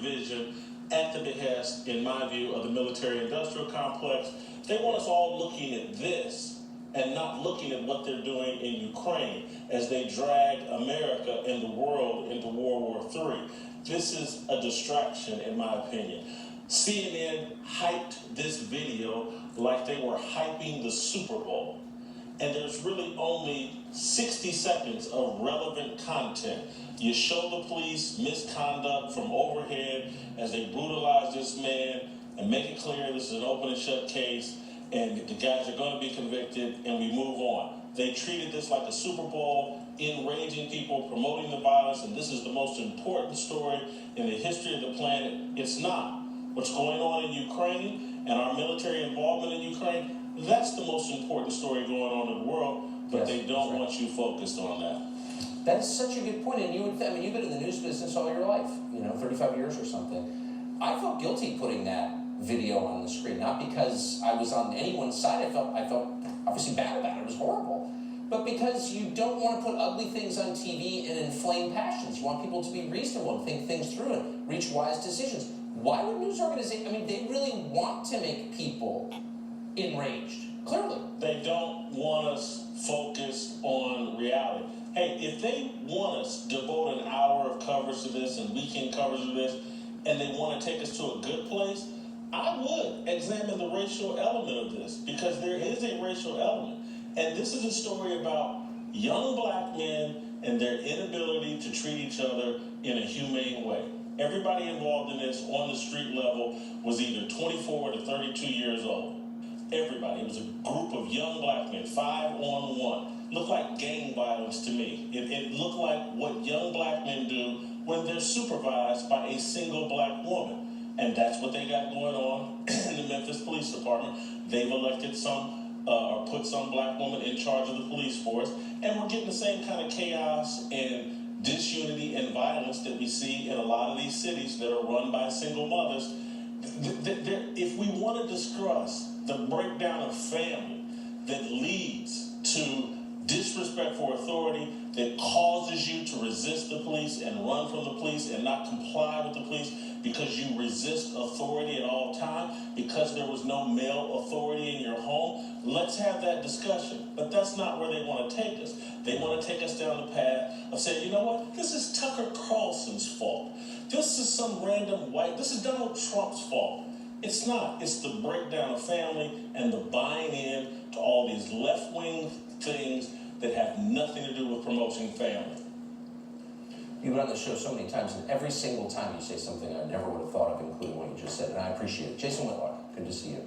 division at the behest, in my view, of the military-industrial complex. They want us all looking at this and not looking at what they're doing in Ukraine as they drag America and the world into World War III. This is a distraction, in my opinion. CNN hyped this video like they were hyping the Super Bowl. And there's really only 60 seconds of relevant content. You show the police misconduct from overhead as they brutalize this man and make it clear this is an open and shut case and the guys are going to be convicted, and we move on. They treated this like a Super Bowl, enraging people, promoting the violence, and this is the most important story in the history of the planet. It's not. What's going on in Ukraine and our military involvement in Ukraine, that's the most important story going on in the world, but they don't want you focused on that. That is such a good point, and you've been in the news business all your life, 35 years or something. I felt guilty putting that video on the screen, not because I was on anyone's side. I felt obviously bad about it. It was horrible. But because you don't want to put ugly things on TV and inflame passions. You want people to be reasonable and think things through and reach wise decisions. Why would news organizations, they really want to make people enraged, clearly. They don't want us focused on reality. Hey, if they want us to devote an hour of coverage to this and weekend coverage of this, and they want to take us to a good place, I would examine the racial element of this, because there is a racial element. And this is a story about young black men and their inability to treat each other in a humane way. Everybody involved in this on the street level was either 24 to 32 years old. Everybody. It was a group of young black men, 5-on-1. Looked like gang violence to me. It looked like what young black men do when they're supervised by a single black woman. And that's what they got going on in the Memphis Police Department. They've elected or put some black woman in charge of the police force. And we're getting the same kind of chaos and disunity and violence that we see in a lot of these cities that are run by single mothers. If we want to discuss the breakdown of family that leads to disrespect for authority, that causes you to resist the police and run from the police and not comply with the police because you resist authority at all times, because there was no male authority in your home, let's have that discussion. But that's not where they want to take us. They want to take us down the path of saying, you know what, this is Tucker Carlson's fault. This is some random this is Donald Trump's fault. It's not. It's the breakdown of family and the buying in to all these left-wing things that have nothing to do with promoting family. You've been on the show so many times, and every single time you say something I never would have thought of, including what you just said, and I appreciate it. Jason Whitlock, good to see you.